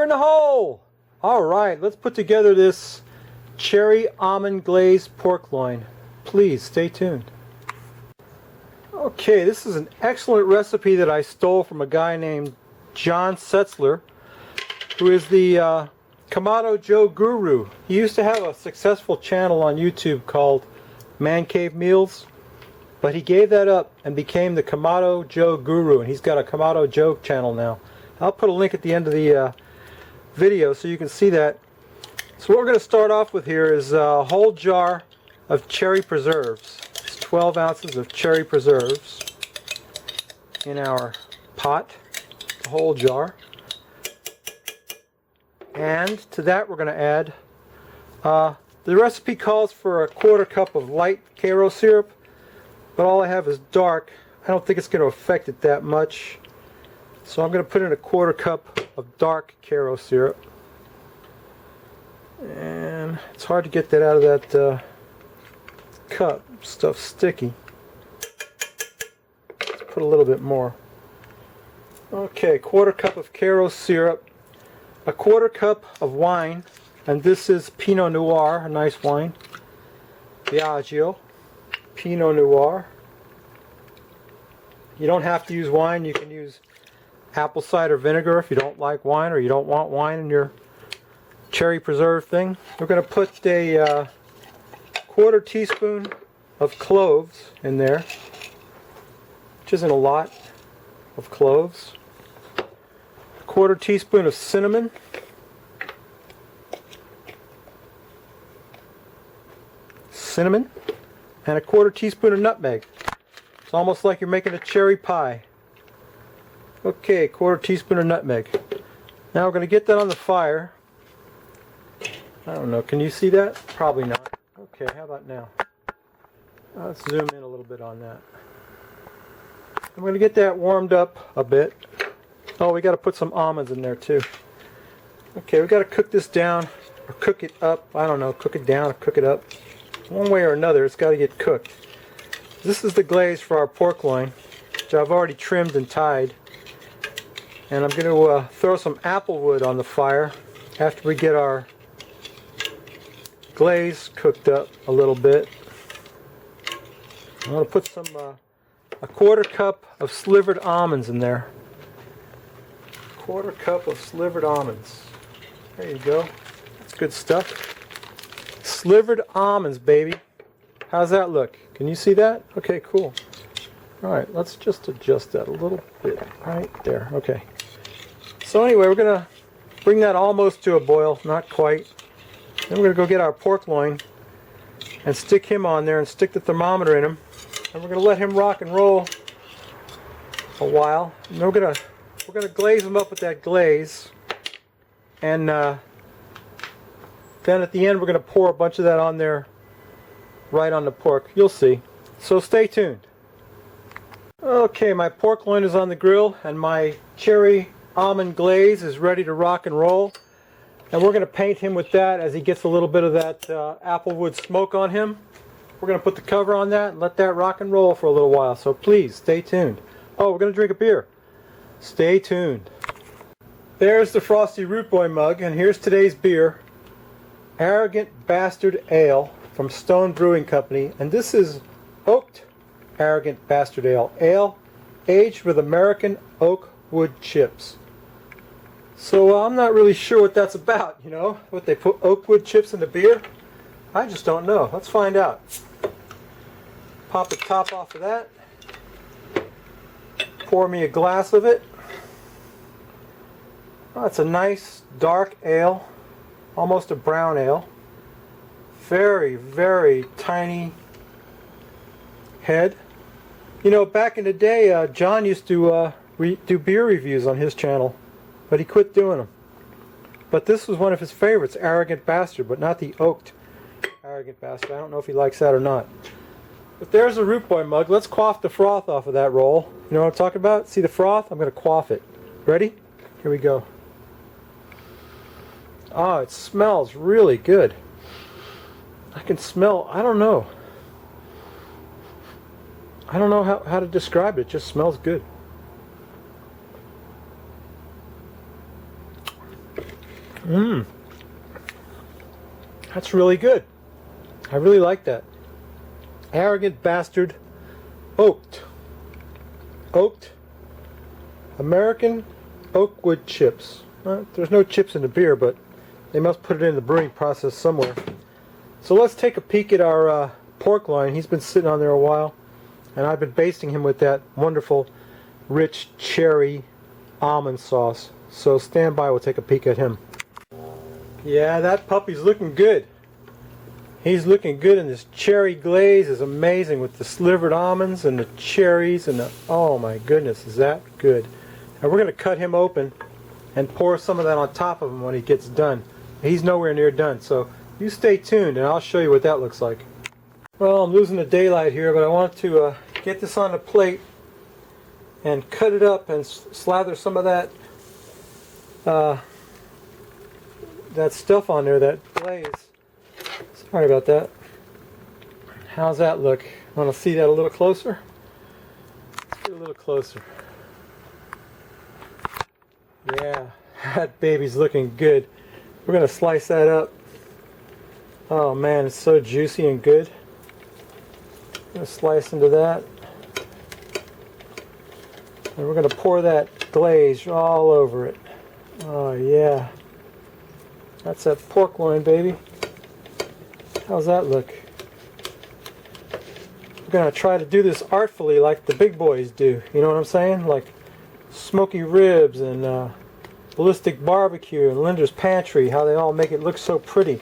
fire in the hole! Alright, let's put together this cherry almond glazed pork loin. Please stay tuned. Okay, this is an excellent recipe that I stole from a guy named John Setzler, who is the Kamado Joe Guru. He used to have a successful channel on YouTube called Man Cave Meals, but he gave that up and became the Kamado Joe Guru, and he's got a Kamado Joe channel now. I'll put a link at the end of the video so you can see that. So what we're going to start off with here is a whole jar of cherry preserves. It's 12 ounces of cherry preserves in our pot, the whole jar. And to that we're going to add, the recipe calls for a 1/4 cup of light Karo syrup, but all I have is dark. I don't think it's going to affect it that much. So I'm going to put in a 1/4 cup of dark Karo syrup. And it's hard to get that out of that cup. Stuff's sticky. Let's put a little bit more. Okay, 1/4 cup of Karo syrup, a 1/4 cup of wine, and this is Pinot Noir, a nice wine. Biagio, Pinot Noir. You don't have to use wine, you can use apple cider vinegar if you don't like wine or you don't want wine in your cherry preserve thing. We're going to put a 1/4 teaspoon of cloves in there, which isn't a lot of cloves. A 1/4 teaspoon of cinnamon. And a 1/4 teaspoon of nutmeg. It's almost like you're making a cherry pie. Okay, 1/4 teaspoon of nutmeg. Now we're going to get that on the fire. I don't know, can you see that? Probably not. Okay, how about now? Let's zoom in a little bit on that. I'm going to get that warmed up a bit. Oh, we got to put some almonds in there too. Okay, we got to cook this down, or cook it up. I don't know, cook it down or cook it up. One way or another, it's got to get cooked. This is the glaze for our pork loin, which I've already trimmed and tied. And I'm going to throw some apple wood on the fire after we get our glaze cooked up a little bit. I'm going to put some a 1/4 cup of slivered almonds in there. 1/4 cup of slivered almonds. There you go. That's good stuff. Slivered almonds, baby. How's that look? Can you see that? Okay, cool. Alright, let's just adjust that a little bit. Right there. Okay. So anyway, we're going to bring that almost to a boil. Not quite. Then we're going to go get our pork loin and stick him on there and stick the thermometer in him. And we're going to let him rock and roll a while. And then we're going to glaze him up with that glaze. And then at the end we're going to pour a bunch of that on there right on the pork. You'll see. So stay tuned. Okay, my pork loin is on the grill and my cherry almond glaze is ready to rock and roll. And we're going to paint him with that as he gets a little bit of that applewood smoke on him. We're going to put the cover on that and let that rock and roll for a little while. So please stay tuned. Oh, we're going to drink a beer. Stay tuned. There's the Frosty Root Boy mug, and here's today's beer. Arrogant Bastard Ale from Stone Brewing Company, and this is oaked Arrogant Bastard Ale. Ale aged with American oak wood chips. So I'm not really sure what that's about, you know, what they put oak wood chips in the beer. I just don't know. Let's find out. Pop the top off of that. Pour me a glass of it. Oh, it's a nice dark ale. Almost a brown ale. Very, very tiny head. You know, back in the day, John used to do beer reviews on his channel, but he quit doing them. But this was one of his favorites, Arrogant Bastard, but not the oaked Arrogant Bastard. I don't know if he likes that or not. But there's a Root Boy mug. Let's quaff the froth off of that roll. You know what I'm talking about? See the froth? I'm going to quaff it. Ready? Here we go. Oh, it smells really good. I can smell, I don't know how to describe it. It just smells good. Mmm. That's really good. I really like that. Arrogant bastard. Oaked. American oakwood chips. There's no chips in the beer, but they must put it in the brewing process somewhere. So let's take a peek at our pork loin. He's been sitting on there a while, and I've been basting him with that wonderful, rich cherry almond sauce. So stand by, we'll take a peek at him. Yeah, that puppy's looking good. He's looking good, and this cherry glaze is amazing with the slivered almonds and the cherries and the, oh my goodness, is that good. And we're going to cut him open and pour some of that on top of him when he gets done. He's nowhere near done, so you stay tuned and I'll show you what that looks like. Well, I'm losing the daylight here, but I want to get this on the plate and cut it up and slather some of that that stuff on there, that glaze. Sorry about that. How's that look? Want to see that a little closer? Let's get a little closer. Yeah, that baby's looking good. We're going to slice that up. Oh man, it's so juicy and good. I'm going to slice into that. And we're going to pour that glaze all over it. Oh yeah. That's that pork loin, baby. How's that look? We're going to try to do this artfully like the big boys do. You know what I'm saying? Like smoky ribs and ballistic barbecue and Linda's Pantry, how they all make it look so pretty.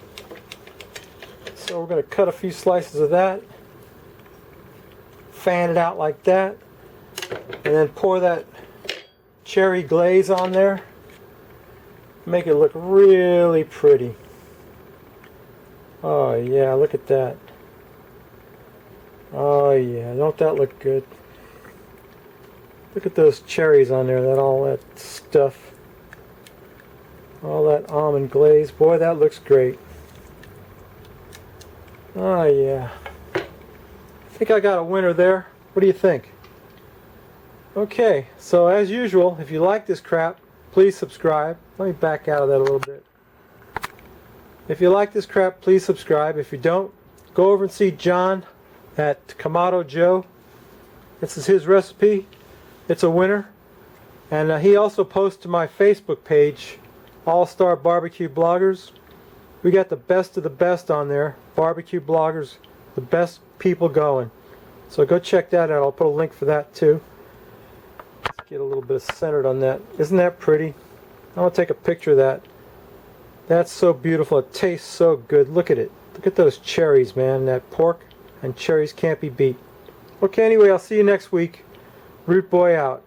So we're going to cut a few slices of that, fan it out like that, and then pour that cherry glaze on there. Make it look really pretty. Oh yeah, look at that. Oh yeah, don't that look good? Look at those cherries on there, all that stuff. All that almond glaze. Boy, that looks great. Oh yeah. I think I got a winner there. What do you think? Okay, so as usual, if you like this crap, please subscribe. Let me back out of that a little bit. If you like this crap, please subscribe. If you don't, go over and see John at Kamado Joe. This is his recipe. It's a winner. And he also posts to my Facebook page, All-Star Barbecue Bloggers. We got the best of the best on there. Barbecue bloggers, the best people going. So go check that out. I'll put a link for that too. Let's get a little bit centered on that. Isn't that pretty? I want to take a picture of that. That's so beautiful. It tastes so good. Look at it. Look at those cherries, man. That pork and cherries can't be beat. Okay, anyway, I'll see you next week. Root Boy out.